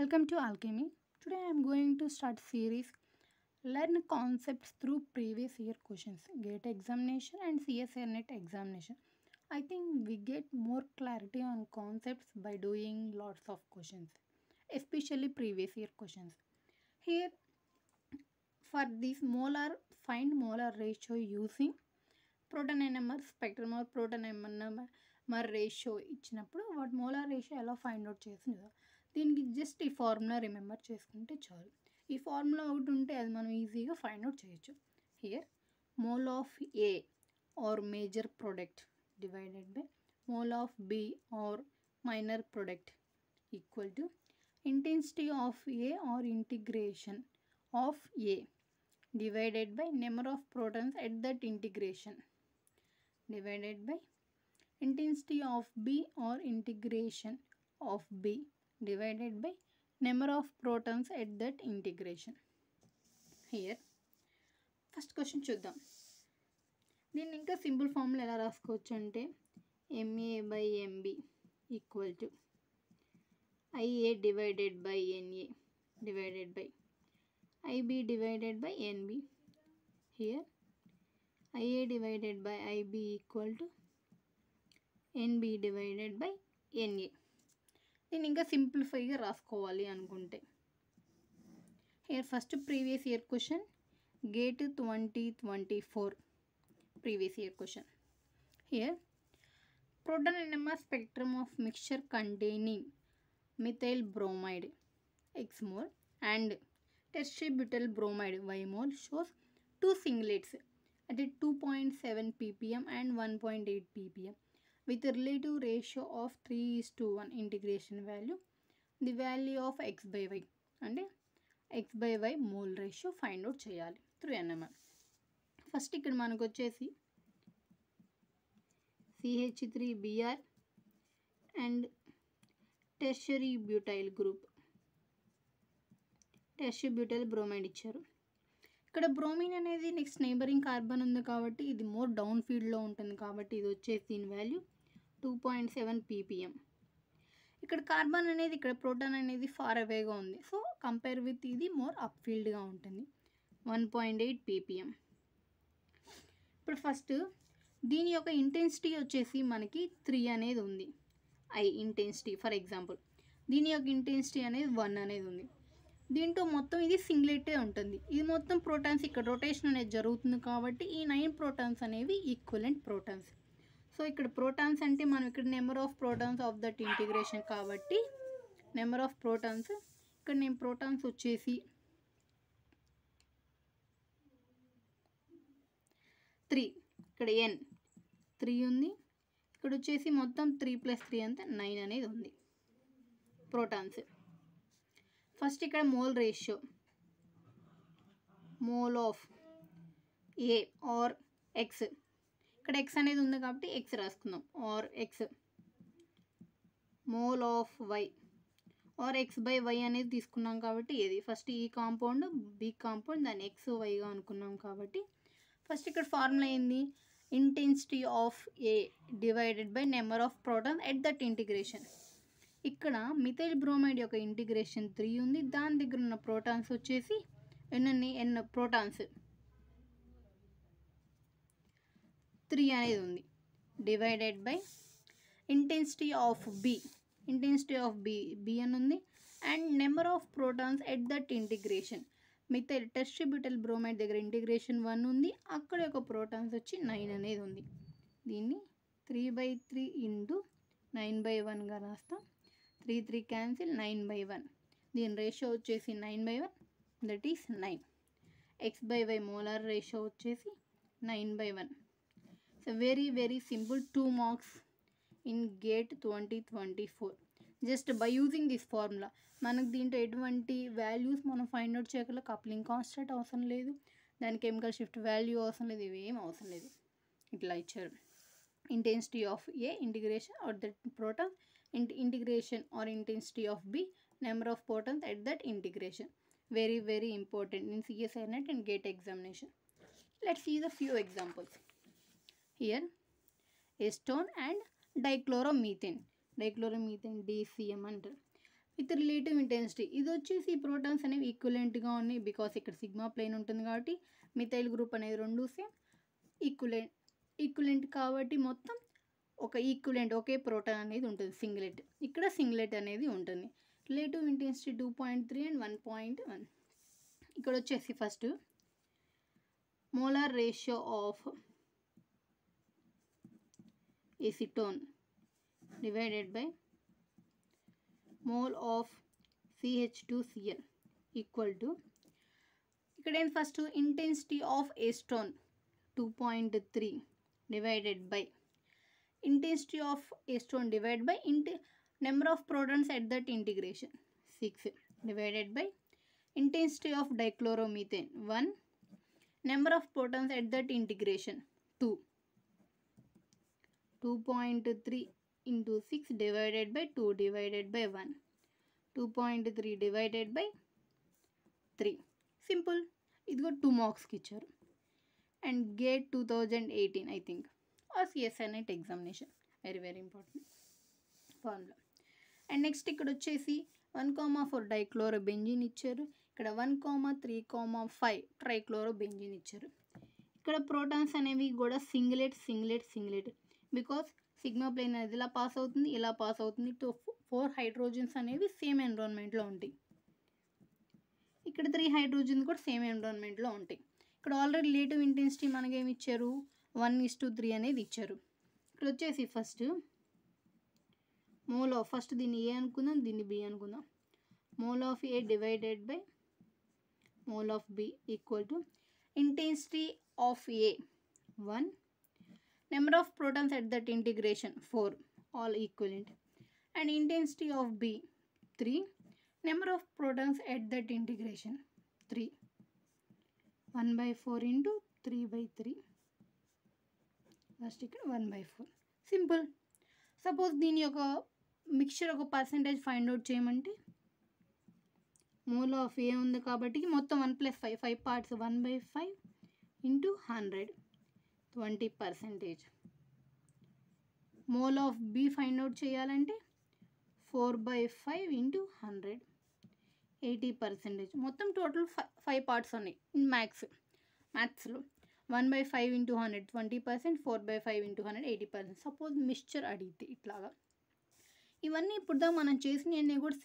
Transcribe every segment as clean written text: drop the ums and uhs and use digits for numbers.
Welcome to Alchemy. Today I am going to start series Learn concepts through previous year questions, GATE examination and CSIR NET examination. I think we get more clarity on concepts by doing lots of questions, especially previous year questions. Here for this find molar ratio using proton NMR spectrum or proton NMR ratio ఇచ్చినప్పుడు వాటి molar ratio ఎలా find out చేసింది కదా, దీనికి just ఈ formula remember చేసుకుంటే చాలు. ఈ ఫార్ములా ఒకటి ఉంటే అది మనం ఈజీగా ఫైండ్ అవుట్ చేయొచ్చు. Here mole of A or major product divided by mole of B or minor product equal to intensity of A or integration of A divided by number of protons at that integration divided by intensity of B or integration of B divided by number of protons at that integration. Here first question చూద్దాం. దీన్ని ఇంకా simple formula ఎలా రాసుకోవచ్చు అంటే MA by MB equal to IA divided by NA divided by IB divided by NB. Here IA divided by IB equal to NB divided by NA. దీన్ని ఇంకా సింప్లిఫైగా రాసుకోవాలి అనుకుంటే here first previous year question gate 2024 previous year question. Here proton NMR spectrum of mixture containing methyl bromide X mole and tertiary butyl bromide Y mole shows two singlets at a 2.7 ppm and 1.8 ppm with a relative ratio of 3:1 integration value. The value of x by y అంటే x by y mole ratio find out చేయాలి through NMR. First ఇక్కడ మనకు వచ్చేసి CH3Br and tertiary butyl group tertiary butyl bromide ఇచ్చారు. ఇక్కడ bromine అనేది next neighbouring carbon ఉంది కాబట్టి ఇది మోర్ డౌన్ ఫీల్డ్లో ఉంటుంది కాబట్టి ఇది వచ్చేసి దీని వాల్యూ 2.7 ppm. ఇక్కడ కార్బన్ అనేది ఇక్కడ ప్రోటాన్ అనేది ఫార్ అవేగా ఉంది, సో కంపేర్ విత్ ఇది మోర్ అప్ ఫీల్డ్గా ఉంటుంది 1.8 ppm. ఇప్పుడు ఫస్ట్ దీని యొక్క ఇంటెన్సిటీ వచ్చేసి మనకి 3 అనేది ఉంది. ఐ ఇంటెన్సిటీ ఫర్ ఎగ్జాంపుల్ దీని యొక్క ఇంటెన్సిటీ అనేది 1 అనేది ఉంది. దీంట్లో మొత్తం ఇది సింగ్లెటే ఉంటుంది. ఇది మొత్తం ప్రోటాన్స్ ఇక్కడ రొటేషన్ అనేది జరుగుతుంది కాబట్టి ఈ 9 ప్రోటాన్స్ అనేవి ఈక్వలెంట్ ప్రోటాన్స్. సో ఇక్కడ ప్రోటాన్స్ అంటే మనం ఇక్కడ number of protons of that integration కాబట్టి నెంబర్ ఆఫ్ ప్రోటాన్స్ ఇక్కడ నేను ప్రోటాన్స్ వచ్చేసి 3, ఇక్కడ n 3 ఉంది, ఇక్కడ వచ్చేసి మొత్తం 3 + 3 అంతా 9 అనేది ఉంది ప్రోటాన్స్. ఫస్ట్ ఇక్కడ mole ratio mole of A R X, ఇక్కడ ఎక్స్ అనేది ఉంది కాబట్టి ఎక్స్ రాసుకుందాం, R X mole of Y R X by Y అనేది తీసుకున్నాం కాబట్టి ఏది ఫస్ట్ ఈ కాంపౌండ్ బి కాంపౌండ్ దాన్ని ఎక్స్ వైగా అనుకున్నాం కాబట్టి ఫస్ట్ ఇక్కడ ఫార్ములా ఏంది intensity of A divided by number of proton at that integration. ఇక్కడ మిథైల్ బ్రోమైడ్ యొక్క ఇంటిగ్రేషన్ 3 ఉంది, దాని దగ్గర ఉన్న ప్రోటాన్స్ వచ్చేసి ఎన్ ప్రోటాన్స్ 3 అనేది ఉంది divided by intensity of B అని ఉంది and number of protons at that integration. Methyl tertiary butyl bromide దగ్గర ఇంటిగ్రేషన్ 1 ఉంది, అక్కడ యొక్క ప్రోటాన్స్ వచ్చి 9 అనేది ఉంది. దీన్ని 3/3 ఇంటూ 9/1గా రాస్తాం. 3 క్యాన్సిల్ 9/1, దీని రేషియో వచ్చేసి 9/1 that is 9. X by Y molar ratio వచ్చేసి 9/1. So very very simple 2 marks in GATE 2024 just by using this formula. మనకు దీంట్లో ఎటువంటి వాల్యూస్ మనం ఫైండ్ అవుట్ చేయగల కప్లింగ్ కాన్స్టెంట్ అవసరం లేదు, దాని కెమికల్ షిఫ్ట్ వాల్యూ అవసరం లేదు, ఇవేం అవసరం లేదు. ఇట్లా ఇచ్చారు intensity of A integration or that proton integration or intensity of B number of protons at that integration. Very very important in CSIR NET and GATE examination. Let's see the few examples. Here acetone and dichloromethane DCM అంటారు. With relative intensity. ఇది వచ్చేసి protons అనేవి ఈక్వలెంట్గా ఉన్నాయి because ఇక్కడ sigma plane ఉంటుంది కాబట్టి methyl group అనేది రెండు సేమ్ ఈక్వలెంట్ కాబట్టి మొత్తం ఒక ఈక్వలెంట్ ఒకే ప్రోటాన్ అనేది ఉంటుంది సింగిలెట్. ఇక్కడ సింగిలెట్ అనేది ఉంటుంది. Relative intensity 2.3 and 1.1. ఇక్కడ వచ్చేసి first molar ratio of acetone divided by mole of CH2Cl equal to, ఇక్కడ ఏంటి first intensity of acetone 2.3 divided by intensity of acetone divided by number of protons at that integration 6 divided by intensity of dichloromethane 1, number of protons at that integration 2. 2.3 into 6 divided by 2 divided by 1. 2.3 divided by 3. Simple. ఇదిగో 2 మార్క్స్కి ఇచ్చారు. And gate 2018 I think or CSNET examination. Very important formula. And next ఇక్కడ వచ్చేసి 1,4 డైక్లోరోబెంజీన్ ఇచ్చారు. ఇక్కడ 1,3,5 ట్రైక్లోరోబెంజీన్ ఇచ్చారు. ఇక్కడ protons అనేవి కూడా సింగిలెట్ బికాస్ సిగ్మా ప్లేన్ అనేది ఇలా పాస్ అవుతుంది, ఇలా పాస్ అవుతుంది. 4 హైడ్రోజన్స్ అనేవి సేమ్ ఎన్విరాన్మెంట్లో ఉంటాయి. ఇక్కడ 3 హైడ్రోజన్స్ కూడా సేమ్ ఎన్విరాన్మెంట్లో ఉంటాయి. ఇక్కడ ఆల్రెడీ రిలేటివ్ ఇంటెన్సిటీ మనకేమి ఇచ్చారు 1:3 అనేది ఇచ్చారు. ఇక్కడ వచ్చేసి ఫస్ట్ మోల్ ఆఫ్, ఫస్ట్ దీన్ని ఏ అనుకుందాం, దీన్ని బి అనుకుందాం. Mole of A divided by mole of B equal to intensity of A 1, number of protons at that integration 4 all equivalent, and intensity of B 3, number of protons at that integration 3. 1/4 into 3/3. First ఇక్కడ 1/4. Simple. Suppose దీని యొక్క mixture ఒక percentage find out చేయమంటే mole of A ఉంది కాబట్టి మొత్తం 1 + 5 5 parts 1/5 into 100 20%. Mole of B find out చేయాలంటే 4/5 into 100 80%. మొత్తం టోటల్ 5 పార్ట్స్ ఉన్నాయి ఇన్ మ్యాథ్స్లో. 1/5 into 100 20%, 4/5 into 100 80%. సపోజ్ మిక్స్చర్ అడిగితే ఇట్లాగా. ఇవన్నీ ఇప్పుడు మనం చేసినవన్నీ కూడా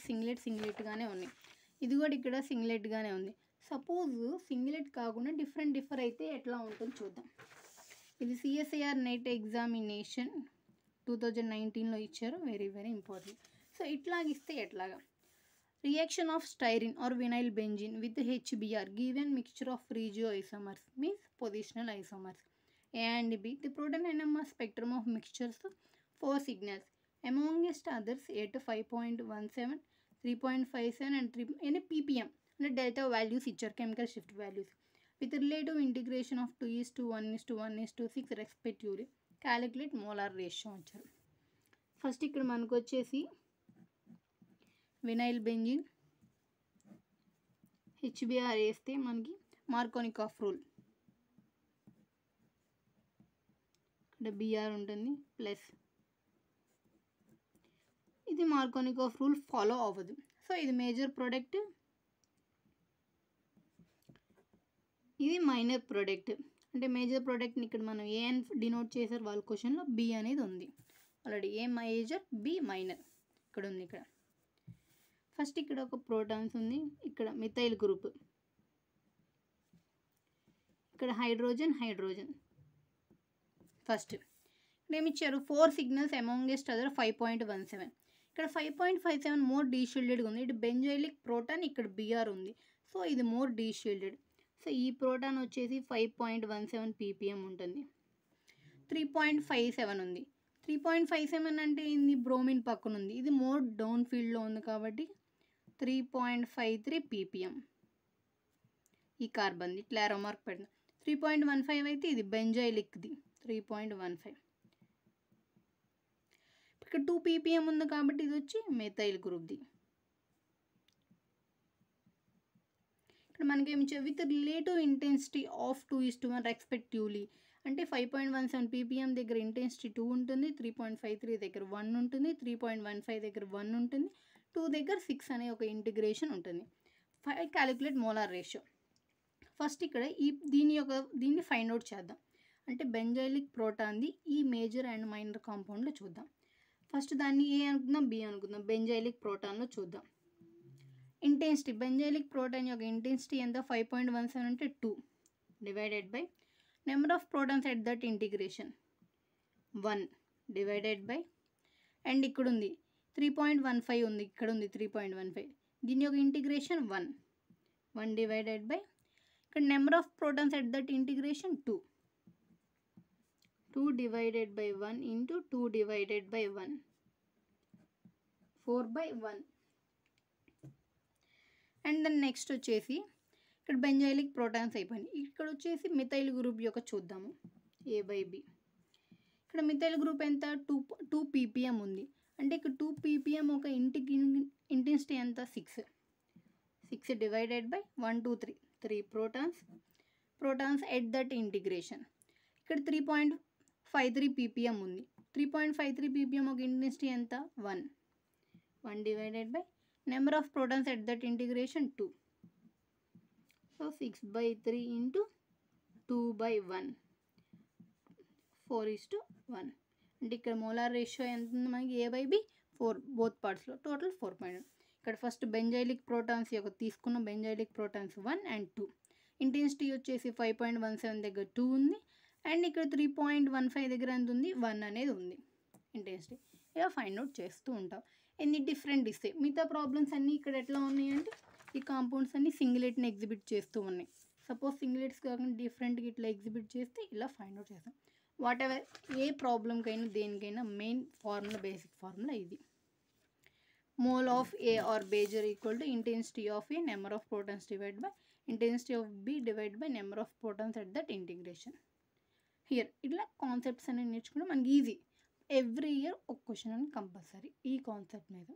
సింగిలెట్గానే ఉన్నాయి. ఇది కూడా ఇక్కడ సింగిలెట్గానే ఉంది. సపోజ్ సింగిలెట్ కాకుండా డిఫర్ అయితే ఎట్లా ఉంటుందో చూద్దాం. ఇది CSIR నెట్ ఎగ్జామినేషన్ 2019లో ఇచ్చారు. Very important. సో ఇట్లాగిస్తే ఎట్లాగా, reaction of styrene or vinyl benzene with HBr given mixture of regioisomers means positional isomers A and B. The proton NMR spectrum of mixtures 4 signals amongst others at 5.17, 3.57 and 3 in a ppm and delta values ఇచ్చారు, chemical shift values with relative integration of 2:1:1:6 respectively. Calculate molar ratio ఇచ్చారు. First ఇక్కడ మనకు వచ్చేసి vinyl benzene HBr వేస్తే మనకి మార్కోనికాఫ్ rule, ఇక్కడ BR ఉంటుంది plus ఇది మార్కోనికాఫ్ రూల్ ఫాలో అవ్వదు. సో ఇది మేజర్ ప్రోడక్ట్, ఇది మైనర్ ప్రోడక్ట్. అంటే మేజర్ ప్రోడక్ట్ని ఇక్కడ మనం ఏ అని డినోట్ చేశారు వాళ్ళ క్వశ్చన్లో, బి అనేది ఉంది already. A major, B minor ఇక్కడ ఉంది. ఇక్కడ ఫస్ట్ ఇక్కడ ఒక ప్రోటాన్స్ ఉంది, ఇక్కడ మిథైల్ గ్రూప్, ఇక్కడ హైడ్రోజన్ ఫస్ట్. ఇక్కడ ఏమి ఇచ్చారు 4 సిగ్నల్స్ అమాంగెస్ట్ అదర్ 5.17. ఇక్కడ 5.57 మోర్ డీషీల్డెడ్గా ఉంది. ఇటు బెంజైలిక్ ప్రోటాన్, ఇక్కడ BR ఉంది. సో ఇది మోర్ డీషీల్డెడ్. సో ఈ ప్రోటాన్ వచ్చేసి 5.17 ppm ఉంటుంది. 3.57 ఉంది. 3.57 అంటే ఇది బ్రోమిన్ పక్కన ఉంది, ఇది మోర్ డౌన్ ఫీల్డ్లో ఉంది కాబట్టి 3.53 ppm. ఈ కార్బన్ది ఇట్లా ఏరో మార్క్ పెడదాం. 3.15 అయితే ఇది బెంజైలిక్ది 3.15. ఇక్కడ 2 ppm ఉంది కాబట్టి ఇది వచ్చి మెథైల్ గ్రూప్ది. ఇక్కడ మనకేమి ఇచ్చారు with relative intensity of 2:1 respectively. అంటే 5.17 ppm దగ్గర ఇంటెన్సిటీ 2 ఉంటుంది, 3.53 దగ్గర 1 ఉంటుంది, 3.15 దగ్గర 1 ఉంటుంది, 2 దగ్గర 6 అనే ఒక ఇంటిగ్రేషన్ ఉంటుంది. Calculate molar ratio. ఫస్ట్ ఇక్కడ దీన్ని ఫైండ్ అవుట్ చేద్దాం. అంటే బెంజైలిక్ ప్రోటాన్ది ఈ మేజర్ అండ్ మైనర్ కాంపౌండ్లో చూద్దాం. ఫస్ట్ దాన్ని ఏ అనుకుందాం, బి అనుకుందాం. బెంజైలిక్ ప్రోటాన్లో చూద్దాం. ఇంటెన్సిటీ, బెంజైలిక్ ప్రోటాన్ యొక్క ఇంటెన్సిటీ ఎంత? 5.17 అంటే 2 divided by number of protons at that integration 1 divided by, and ఇక్కడ ఉంది 3.15 ఉంది, ఇక్కడ ఉంది 3.15. దీని యొక్క ఇంటిగ్రేషన్ 1 డివైడెడ్ బై, ఇక్కడ number of protons at that integration 2 divided by 1 into 2 divided by 1, 4/1. And then next వచ్చేసి ఇక్కడ బెంజైలిక్ ప్రోటాన్స్ అయిపోయింది. ఇక్కడ వచ్చేసి మిథైల్ గ్రూప్ యొక్క చూద్దాము, A/B. ఇక్కడ మిథైల్ గ్రూప్ ఎంత? 2 ppm ఉంది. అంటే ఇక్కడ 2 ppm ఒక ఇంటెన్సిటీ ఎంత? 6 divided by 1 2 3 protons at that integration. ఇక్కడ 3.53 ppm ఉంది. 3.53 ppm ఒక ఇంటెన్సిటీ ఎంత? 1 divided by number of protons at that integration 2. So 6/3 into 2/1, 4:1. అంటే ఇక్కడ మోలార్ రేషియో ఎంత ఉంది మనకి? A/B 4 both పార్ట్స్లో, total 4. ఇక్కడ ఫస్ట్ బెంజైలిక్ ప్రోటాన్స్ యొక్క తీసుకున్న బెంజైలిక్ ప్రోటాన్స్ 1 and 2. ఇంటెన్సిటీ వచ్చేసి 5.17 దగ్గర 2 ఉంది, అండ్ ఇక్కడ 3.15 దగ్గర ఎంత ఉంది? 1 అనేది ఉంది ఇంటెన్సిటీ. ఇలా ఫైండ్ అవుట్ చేస్తూ ఉంటాం. ఎన్ని డిఫరెంట్ ఇస్తాయి. మిగతా ప్రాబ్లమ్స్ అన్నీ ఇక్కడ ఎట్లా ఉన్నాయి అంటే ఈ కాంపౌండ్స్ అన్నీ సింగిలేట్ని ఎగ్జిబిట్ చేస్తూ ఉన్నాయి. సపోజ్ సింగిలేట్స్ కాకుండా డిఫరెంట్గా ఇట్లా ఎగ్జిబిట్ చేస్తే ఇలా ఫైండ్ అవుట్ చేస్తాం. వాట్ ఎవర్ ఏ ప్రాబ్లంకైనా దేనికైనా మెయిన్ ఫార్ములా, బేసిక్ ఫార్ములా ఇది. మోల్ ఆఫ్ A or బేజర్ equal to intensity of A number of protons divide by intensity of B divide by number of protons at that integration. Here ఇట్లా concepts అనేవి నేర్చుకుంటే మనకి easy. Every year ఒక question అని compulsory ఈ concept మీద.